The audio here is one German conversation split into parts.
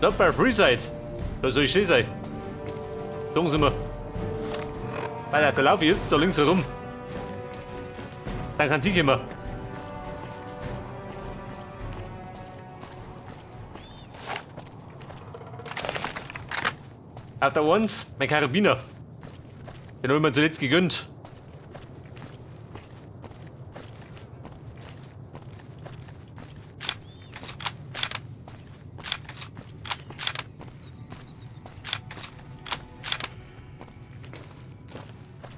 Not bei Freeside. Da soll ich stehen sein. Sagen Sie mir. Weil da laufe ich jetzt da links herum. Dann kann sie kommen. Auf der Once, mein Karabiner. Den habe ich mir zuletzt gegönnt.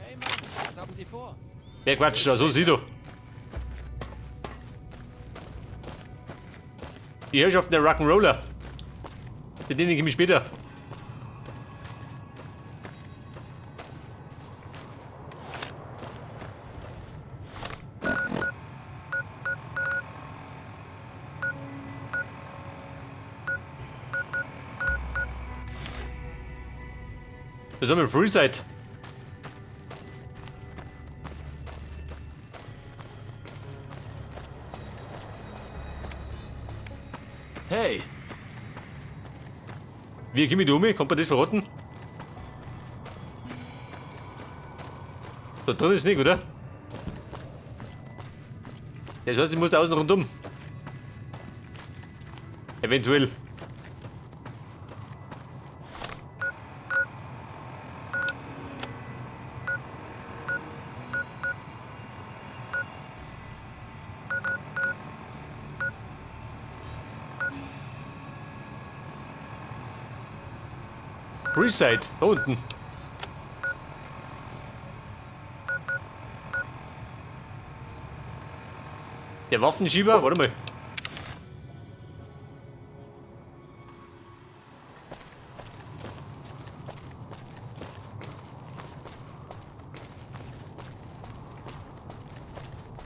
Hey Mann, was haben Sie vor? Wer quatscht da? So sieh du. Die Herrschaften der Rock'n'Roller. Mit denen komme ich später. Das haben wir Freeside. Hey, Wie komme ich da um? Kommt man das verraten? Da drin ist nicht, oder? Das heißt, ich muss da außen rundum. Eventuell. Freeside, da unten. Der Waffenschieber, warte mal.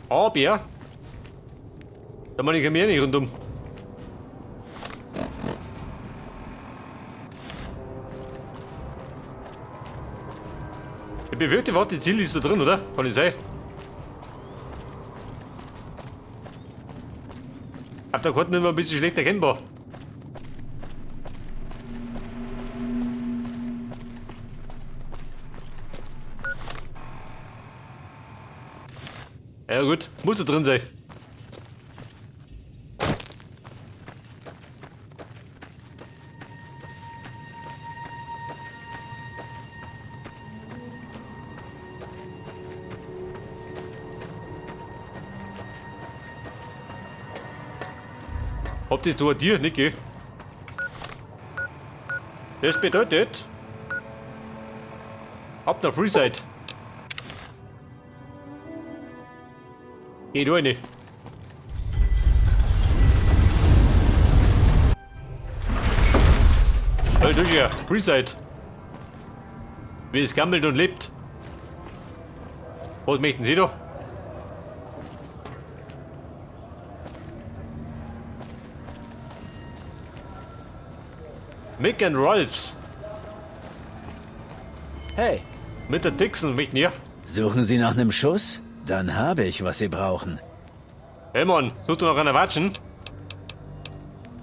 Aber da meine ich mir nicht rundum. Ich bewirkte, warte, die Ziel ist da drin, oder? Kann ich sein. Auf der Karte immer ein bisschen schlecht erkennbar. Ja gut, muss da drin sein. Habt ihr da dir, Niki? Das bedeutet... Habt ihr Freeside. Geh du eine. Hey, du ja, Freeside. Wie es gammelt und lebt. Was möchten Sie da? Mick and Rolfs. hey, Mit der Dixon möchten ihr? Suchen Sie nach einem Schuss? Dann habe ich, was Sie brauchen. Hey Mann, suchst du noch einen Watschen?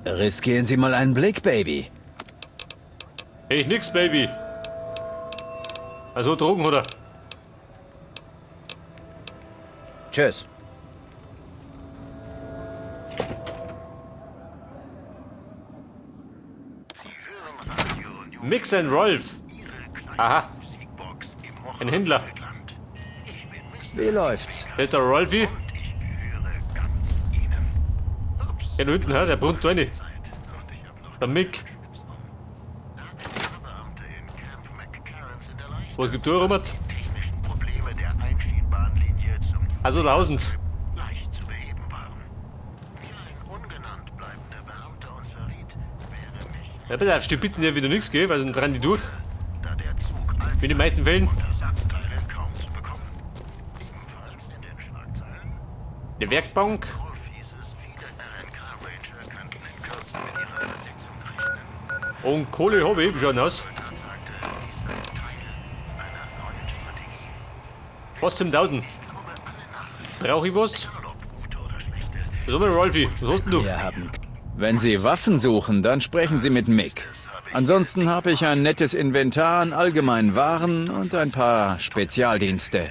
Riskieren Sie mal einen Blick, Baby. Ich nix, Baby. Also Drogen, oder? Tschüss. Mix and Rolf. Aha. Ein Händler. Wie läuft's? Der ist der Rolfi. Ja, da hinten, der brunnt da rein. Der Mick. Was gibt da rum? Also 1000. Ja, pass auf, die bitten ja wieder nichts, gell? Weil sonst rennen die durch. In den meisten Fällen. Eine Werkbank. Und Kohle habe ich, wie schaut aus? Was zum 1000? Brauche ich was? Was haben wir, Rolfi? Was hast denn du? Wir haben Wenn Sie Waffen suchen, dann sprechen Sie mit Mick. Ansonsten habe ich ein nettes Inventar an allgemeinen Waren und ein paar Spezialdienste.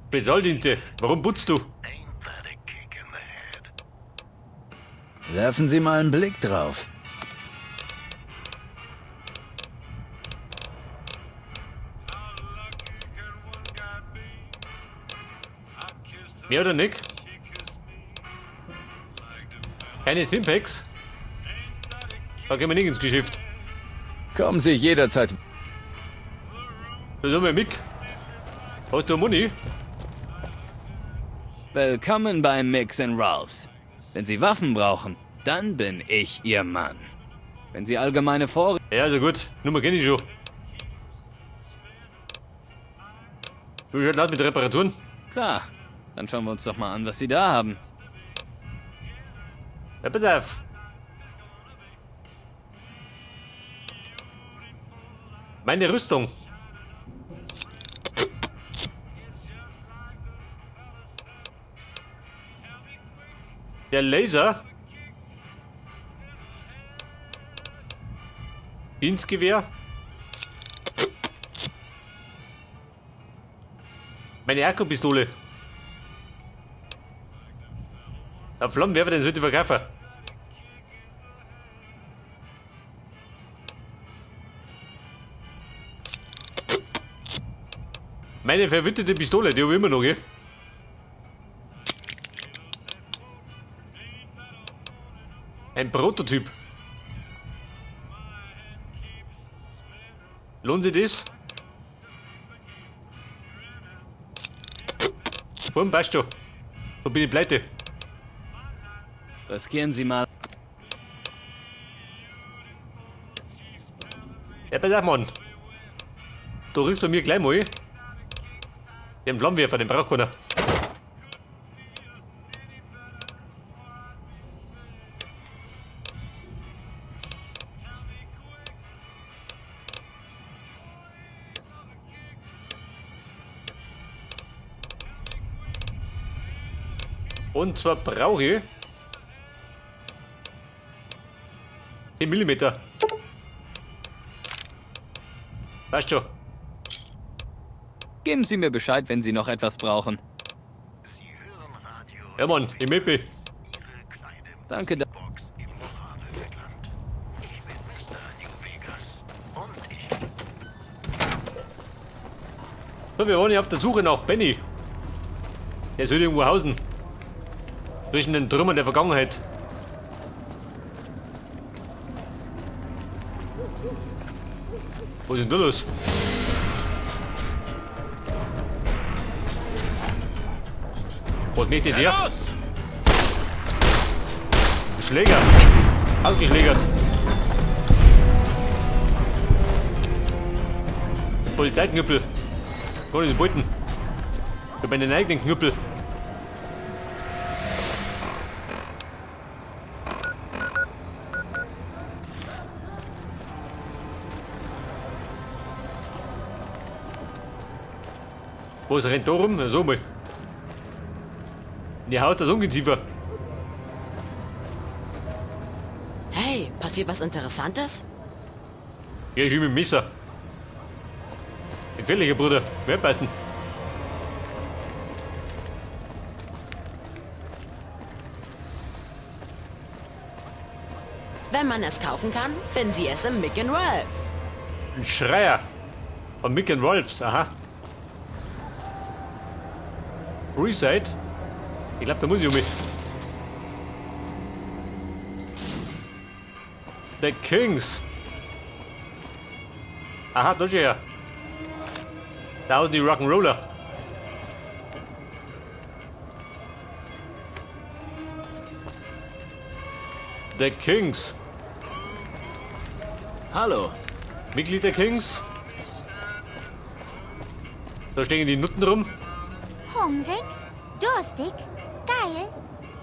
Spezialdienste. Warum putzt du? Werfen Sie mal einen Blick drauf. Mehr oder Nick? Keine Stimpaks? Da gehen wir nicht ins Geschäft. Kommen Sie jederzeit. Was haben wir, Mick? Hast du Money? Willkommen bei Mix Ralphs. Wenn Sie Waffen brauchen, dann bin ich Ihr Mann. Wenn Sie allgemeine Vorräte... Ja, also gut. Nummer kenne ich schon. Du schaut laut mit Reparaturen. Klar, dann schauen wir uns doch mal an, was Sie da haben. Ja, pass auf. Meine Rüstung. Der Laser. Dienstgewehr. Meine Akkupistole. Der Flammenwerfer, den sollte ich verkaufen. Meine verwitterte Pistole, die habe ich immer noch, gell? Ein Prototyp. Lohnt sich das? Komm, passt schon. So bin ich pleite. Riskieren Sie mal. Ja, pass auf, Mann. Du rufst von mir gleich mal. Den Flammenwerfer, den braucht keiner. Und zwar brauche ich 10 mm. Weißt schon. Geben Sie mir Bescheid, wenn Sie noch etwas brauchen. Ja, Mann, ich Mippe. Danke. So, wir waren ja auf der Suche nach Benny. Der soll irgendwo hausen. Zwischen den Trümmern der Vergangenheit. Was ist denn da los? Was möchte der? Los! Schläger. Ausgeschlägert. Polizeiknüppel. Kann ich das beuten? Ich hab meinen eigenen Knüppel. Was rennt da rum? So mal. Die Haut das Ungeziefer. Hey, passiert was Interessantes? Ja, ich mit dem Messer. Gefährlicher Bruder. Wer passen? Wenn man es kaufen kann, finden Sie es im Mick Ralphs. Ein Schreier. Von Mick Rolfs, aha. Reside? Ich glaube, da muss ich um mich. The Kings. Aha, da ist er. Da sind die Rock'n'Roller. The Kings. Hallo. Mitglied der Kings. Da stehen die Nutten rum. Hungrig? Durstig? Geil?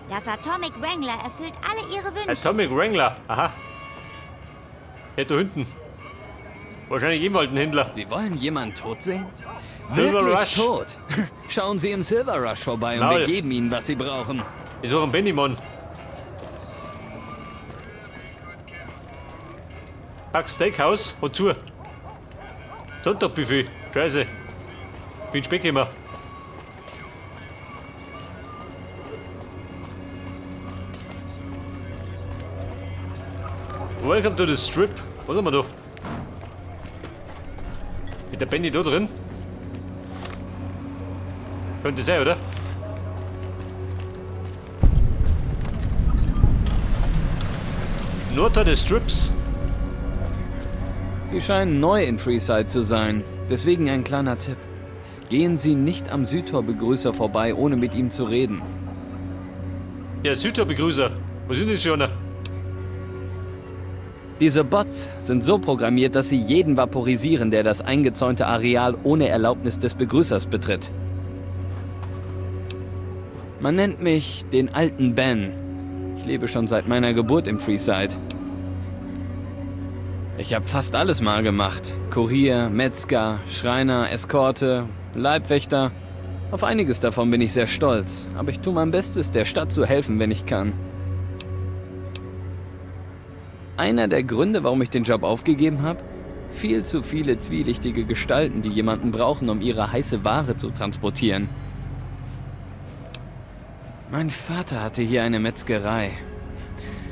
Das Atomic Wrangler erfüllt alle ihre Wünsche. Atomic Wrangler. Aha. Der da hinten. Wahrscheinlich ebenfalls ein Händler. Sie wollen jemanden tot sehen? Silver Wirklich Rush. tot? Schauen Sie im Silver Rush vorbei und Maul. wir geben Ihnen, was Sie brauchen. Ich suche einen Benny, Mann. Buck Steakhouse hat zu. Sonntagbuffet. Scheiße. Bin Speck immer. Welcome to the Strip. Was haben wir da? Mit der Benny da drin? Könnte sein, oder? Nordteil des Strips. Sie scheinen neu in Freeside zu sein. Deswegen ein kleiner Tipp. Gehen Sie nicht am Südtorbegrüßer vorbei, ohne mit ihm zu reden. Ja, Südtorbegrüßer. Wo sind die schon? Diese Bots sind so programmiert, dass sie jeden vaporisieren, der das eingezäunte Areal ohne Erlaubnis des Begrüßers betritt. Man nennt mich den alten Ben. Ich lebe schon seit meiner Geburt im Freeside. Ich habe fast alles mal gemacht. Kurier, Metzger, Schreiner, Eskorte, Leibwächter. Auf einiges davon bin ich sehr stolz, aber ich tue mein Bestes, der Stadt zu helfen, wenn ich kann. Einer der Gründe, warum ich den Job aufgegeben habe? Viel zu viele zwielichtige Gestalten, die jemanden brauchen, um ihre heiße Ware zu transportieren. Mein Vater hatte hier eine Metzgerei.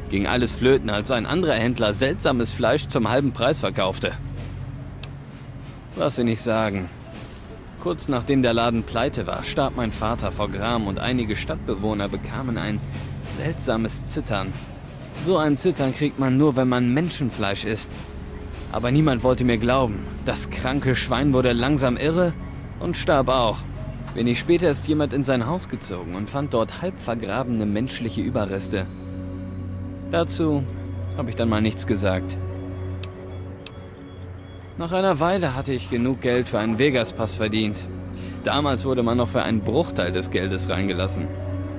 Ging alles flöten, als ein anderer Händler seltsames Fleisch zum halben Preis verkaufte. Was Sie nicht sagen. Kurz nachdem der Laden pleite war, starb mein Vater vor Gram und einige Stadtbewohner bekamen ein seltsames Zittern. So ein Zittern kriegt man nur, wenn man Menschenfleisch isst. Aber niemand wollte mir glauben. Das kranke Schwein wurde langsam irre und starb auch. Wenig später ist jemand in sein Haus gezogen und fand dort halb vergrabene menschliche Überreste. Dazu habe ich dann mal nichts gesagt. Nach einer Weile hatte ich genug Geld für einen Vegas-Pass verdient. Damals wurde man noch für einen Bruchteil des Geldes reingelassen.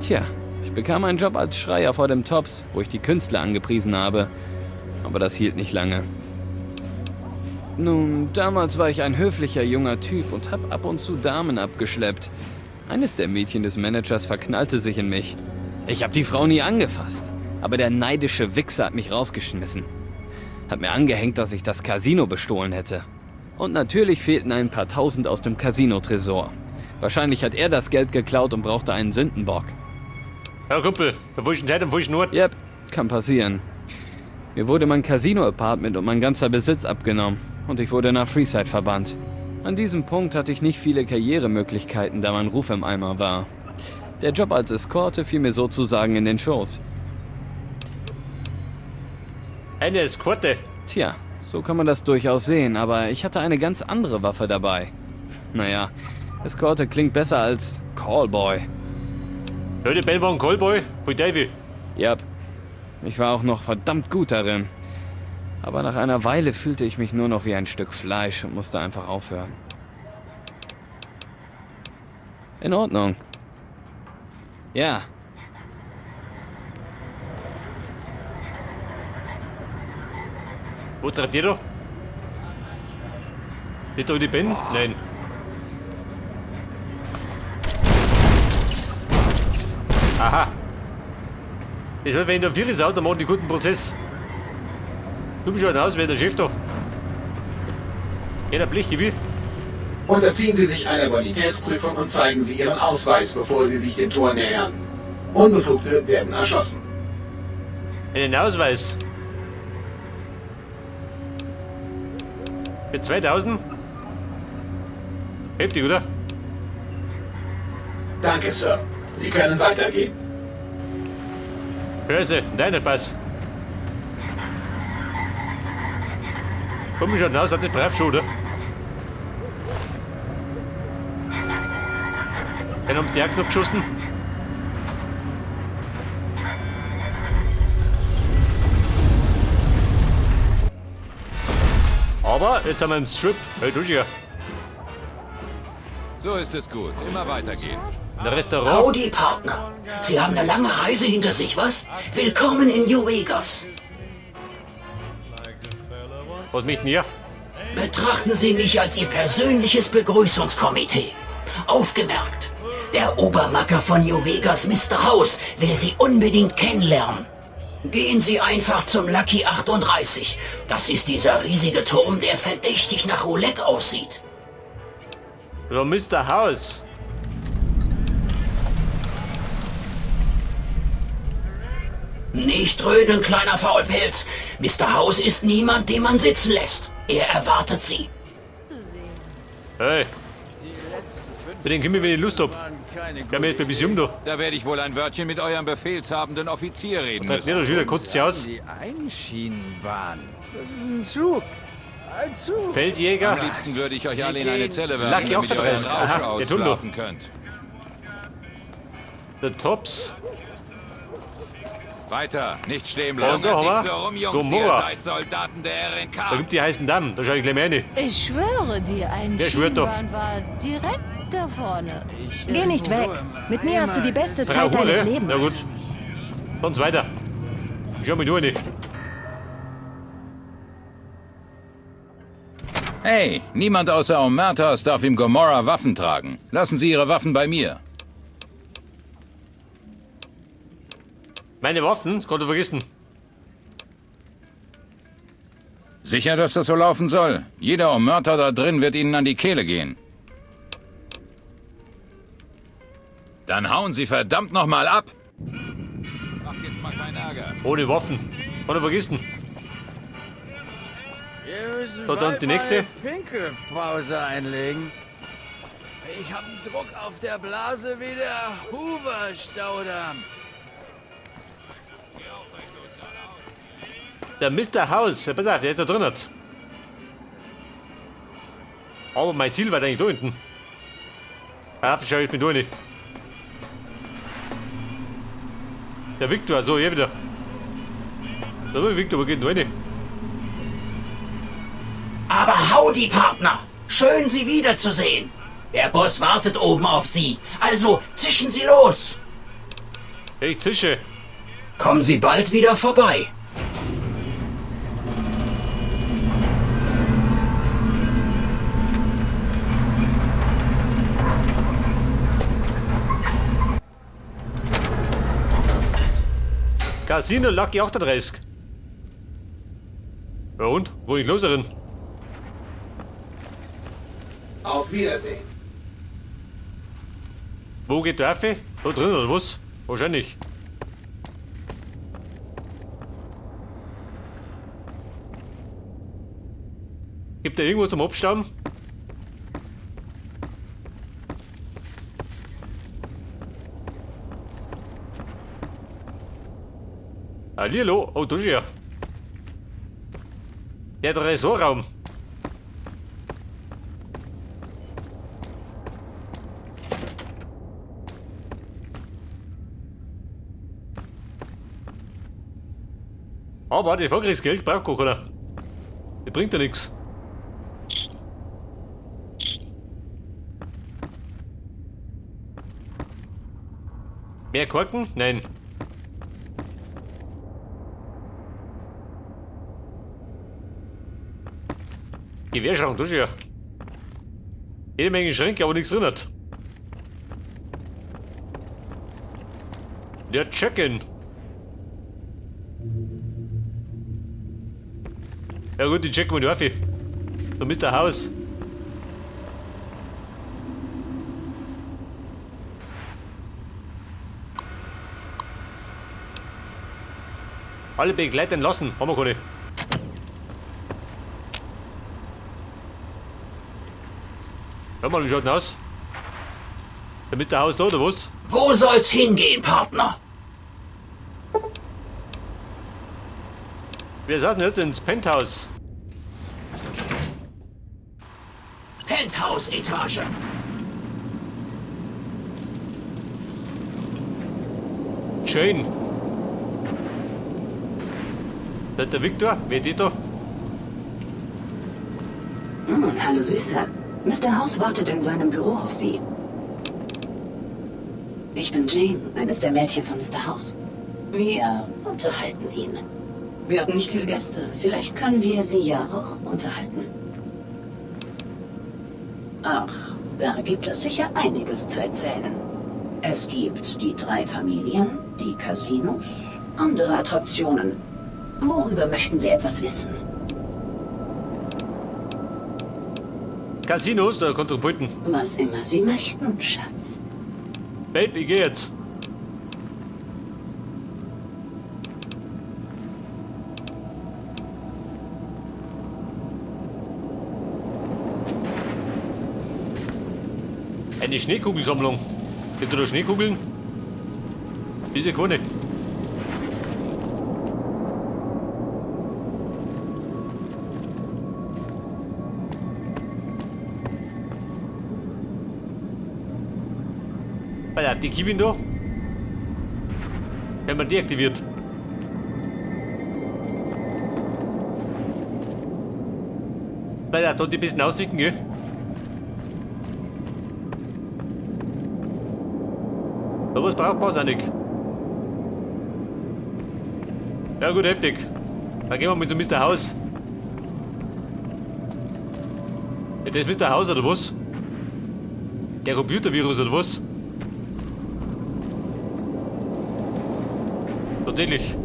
Tja, ich bekam einen Job als Schreier vor dem Tops, wo ich die Künstler angepriesen habe. Aber das hielt nicht lange. Nun, damals war ich ein höflicher junger Typ und hab ab und zu Damen abgeschleppt. Eines der Mädchen des Managers verknallte sich in mich. Ich hab die Frau nie angefasst, aber der neidische Wichser hat mich rausgeschmissen. Hat mir angehängt, dass ich das Casino bestohlen hätte. Und natürlich fehlten ein paar Tausend aus dem Casino-Tresor. Wahrscheinlich hat er das Geld geklaut und brauchte einen Sündenbock. Ja, Kumpel, da wo ich Zeit und wo ich Nord. Yep, kann passieren. Mir wurde mein Casino-Apartment und mein ganzer Besitz abgenommen und ich wurde nach Freeside verbannt. An diesem Punkt hatte ich nicht viele Karrieremöglichkeiten, da mein Ruf im Eimer war. Der Job als Eskorte fiel mir sozusagen in den Schoß. Eine Eskorte. Tja, so kann man das durchaus sehen, aber ich hatte eine ganz andere Waffe dabei. Naja, Eskorte klingt besser als Callboy. Ja, der Ben war ein Callboy, bei Davy. Yep, ich war auch noch verdammt gut darin. Aber nach einer Weile fühlte ich mich nur noch wie ein Stück Fleisch und musste einfach aufhören. In Ordnung. Ja. Wo treibt ihr da? Nicht da die Ben? Nein. Aha. Das heißt, wenn ich da 4 ist, dann machen die guten Prozess. Du bist halt aus, wer der Chef da. Jeder Blech will. Unterziehen Sie sich einer Bonitätsprüfung und zeigen Sie Ihren Ausweis, bevor Sie sich dem Tor nähern. Unbefugte werden erschossen. Einen Ausweis. Für 2000? Heftig, oder? Danke, Sir. Sie können weitergehen. Hörse, deiner Pass. Komm ich schon raus, hat das brav schon, oder? Einen haben die auch noch geschossen. Aber jetzt haben wir einen Strip. Hey, du ja. So ist es gut. Immer weitergehen. Ein Restaurant. Howdy, Partner. Sie haben eine lange Reise hinter sich, was? Willkommen in New Vegas. Was mich denn hier? Betrachten Sie mich als Ihr persönliches Begrüßungskomitee. Aufgemerkt. Der Obermacker von New Vegas, Mr. House, will Sie unbedingt kennenlernen. Gehen Sie einfach zum Lucky 38. Das ist dieser riesige Turm, der verdächtig nach Roulette aussieht. Oder Mr. House. Nicht rödeln, kleiner Faulpelz. Mr. House ist niemand, den man sitzen lässt. Er erwartet Sie. Hey. Mit den Kimmel, wenn ich Lust hab. Ich hab mir jetzt ein bisschen da. Da werde ich wohl ein Wörtchen mit eurem befehlshabenden Offizier reden Nicht müssen. der Schüler, kotzt sich aus. Die Einschienenbahn. Das ist ein Zug. Ein Zug. Feldjäger. Am liebsten würde ich euch alle in eine Zelle werfen, Lucky damit ihr euren 38. Rausch Aha, jetzt ausschlafen könnt. Der Tops. Weiter, nicht stehen bleiben. Und da haben Nicht wir so rum, Jungs, ihr Gomorra. seid Soldaten der RNK. Da gibt die heißen Damm. Da schau ich gleich mal rein. Ich schwöre dir, ein Wer schwört doch? Schienbein war direkt da vorne. Geh nicht weg. Mit mir hast du die beste Drei Zeit deines Hure. Lebens. Na gut. Sonst weiter. Ich schau mich nur nicht. Hey, niemand außer Omertas darf im Gomorra Waffen tragen. Lassen Sie Ihre Waffen bei mir. Meine Waffen? Kannst du vergessen. Sicher, dass das so laufen soll? Jeder Omerta da drin wird Ihnen an die Kehle gehen. Dann hauen Sie verdammt nochmal ab! Macht jetzt mal keinen Ärger. Ohne Waffen. Kannst du vergessen. Wir müssen So, dann die nächste. Pinkelpause einlegen. Ich hab einen Druck auf der Blase wie der Hoover-Staudamm. Der Mr. House. Ja, pass auf, der ist da drin. Aber mein Ziel war eigentlich da hinten. Ah, schau, ich bin da nicht. Der Victor, so, hier wieder. Der Victor, wo geht denn da rein? Aber howdy, Partner. Schön, Sie wiederzusehen. Der Boss wartet oben auf Sie. Also zischen Sie los. Ich zische. Kommen Sie bald wieder vorbei. Casino Lucky 38. Ja und? Wo ich los drin? Auf Wiedersehen. Wo geht der Affe? Da drin oder was? Wahrscheinlich. Gibt da irgendwas zum Abstauben? Hallihallo, oh, da ist er. Der Tresorraum. Aber die Vorkriegsgeld braucht gar keiner. Die bringt ja nichts. Mehr Korken? Nein. Gewehrschrank, das ist ja. Jede Menge Schränke, aber nichts drin hat. Der Check-in. Ja gut, die checken wir die Waffe. So mit der Haus. Alle begleiten lassen, haben wir keine. Hör mal, wie schaut denn aus? Mit der Haus da oder was? Wo soll's hingehen, Partner? Wir saßen jetzt ins Penthouse. Penthouse-Etage. Schön. Das ist der Victor, wer geht da? Hallo Süßer. Mr. House wartet in seinem Büro auf Sie. Ich bin Jane, eines der Mädchen von Mr. House. Wir unterhalten ihn. Wir hatten nicht viele Gäste. Vielleicht können wir Sie ja auch unterhalten. Ach, da gibt es sicher einiges zu erzählen. Es gibt die 3 Familien, die Casinos, Andere Attraktionen. Worüber möchten Sie etwas wissen? Casinos oder Kontrapuiten? Was immer Sie möchten, Schatz. Babe, ich geh jetzt. Eine Schneekugelsammlung. Gibt da Schneekugeln? Diese keine. Alter, die Kiwin da? Wenn man deaktiviert. Alter, da hat die besten Aussichten, gell? Aber was braucht man auch nicht? Ja gut, heftig. Dann gehen wir mit so Mr. Haus. Ja, das ist Mr. Haus oder was? Der Computervirus oder was? Tatsächlich.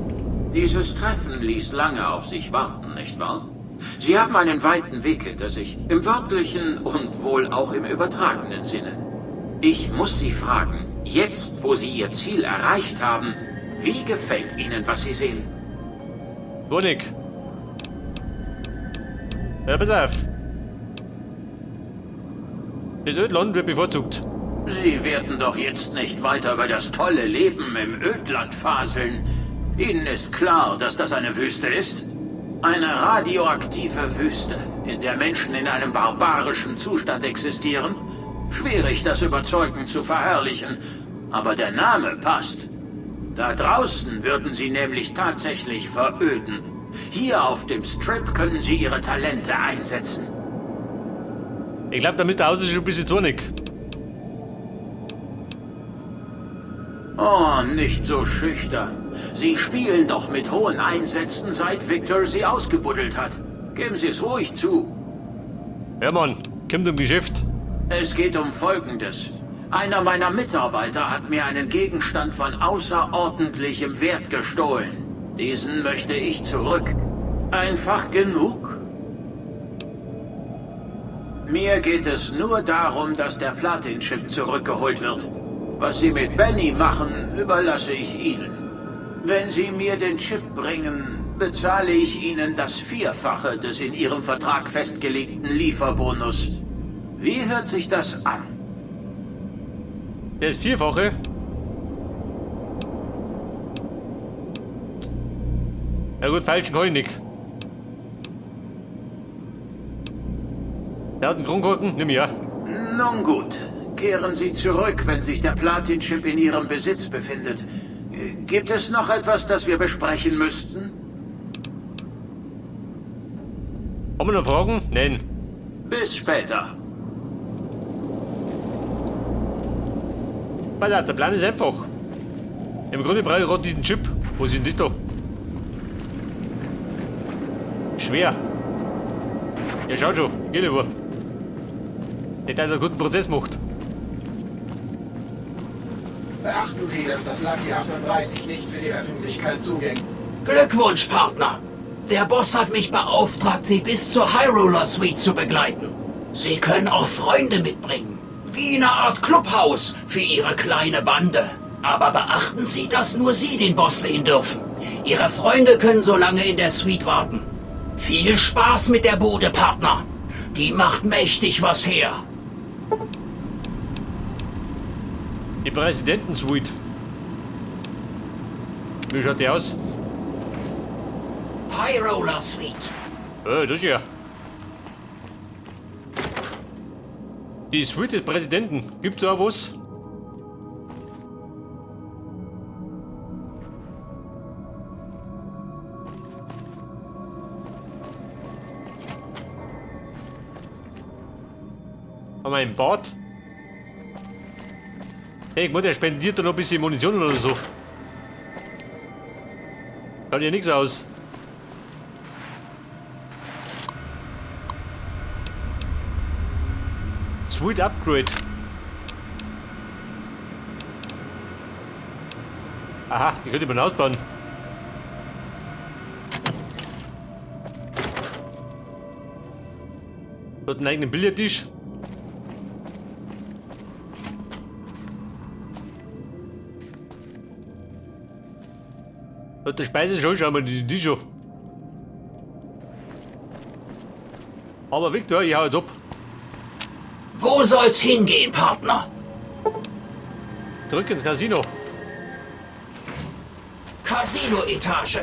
Dieses Treffen ließ lange auf sich warten, nicht wahr? Sie haben einen weiten Weg hinter sich, im wörtlichen und wohl auch im übertragenen Sinne. Ich muss Sie fragen, jetzt, wo Sie Ihr Ziel erreicht haben, wie gefällt Ihnen, was Sie sehen? Honig. Ja, pass auf. Das Ödland wird bevorzugt. Sie werden doch jetzt nicht weiter über das tolle Leben im Ödland faseln. Ihnen ist klar, dass das eine Wüste ist? Eine radioaktive Wüste, in der Menschen in einem barbarischen Zustand existieren? Schwierig, das überzeugend zu verherrlichen, aber der Name passt. Da draußen würden sie nämlich tatsächlich veröden. Hier auf dem Strip können sie ihre Talente einsetzen. Ich glaube, da müsste Haus schon ein bisschen zornig. Oh, nicht so schüchtern. Sie spielen doch mit hohen Einsätzen, seit Victor sie ausgebuddelt hat. Geben Sie es ruhig zu. Ja, Mann, kommt um Geschäft. Es geht um Folgendes. Einer meiner Mitarbeiter hat mir einen Gegenstand von außerordentlichem Wert gestohlen. Diesen möchte ich zurück. Einfach genug? Mir geht es nur darum, dass der Platin-Chip zurückgeholt wird. Was Sie mit Benny machen, überlasse ich Ihnen. Wenn Sie mir den Chip bringen, bezahle ich Ihnen das Vierfache des in Ihrem Vertrag festgelegten Lieferbonus. Wie hört sich das an? Der ist Vierfache. Ja gut, falschen kann ich nicht. 1000 Kronkorken, nimm ja. Nun gut. Kehren Sie zurück, wenn sich der Platin-Chip in Ihrem Besitz befindet. Gibt es noch etwas, das wir besprechen müssten? Haben wir noch Fragen? Nein. Bis später. Der Plan ist einfach. Im Grunde brauche ich gerade diesen Chip. Wo ist denn das da? Schwer. Ja, schaut schon. Geht über. Nicht, dass er einen guten Prozess macht. Beachten Sie, dass das Lucky 38 nicht für die Öffentlichkeit zugänglich ist. Glückwunsch, Partner. Der Boss hat mich beauftragt, Sie bis zur High Roller Suite zu begleiten. Sie können auch Freunde mitbringen. Wie eine Art Clubhaus für Ihre kleine Bande. Aber beachten Sie, dass nur Sie den Boss sehen dürfen. Ihre Freunde können so lange in der Suite warten. Viel Spaß mit der Bude, Partner. Die macht mächtig was her. Die Präsidentensuite. Wie schaut die aus? High Roller Suite. Das ist ja. Die Suite des Präsidenten. Gibt's da was? Haben wir ein Bad? Hey, ich meine, der spendiert da noch ein bisschen Munition oder so. Schaut ja nichts aus. Sweet Upgrade. Aha, ich könnte mal ausbauen. Dort einen eigenen Billardtisch. Dort der Speiseshow, schauen wir die Tische. Aber Victor, ich hau jetzt ab. Wo soll's hingehen, Partner? Zurück ins Casino. Casino-Etage.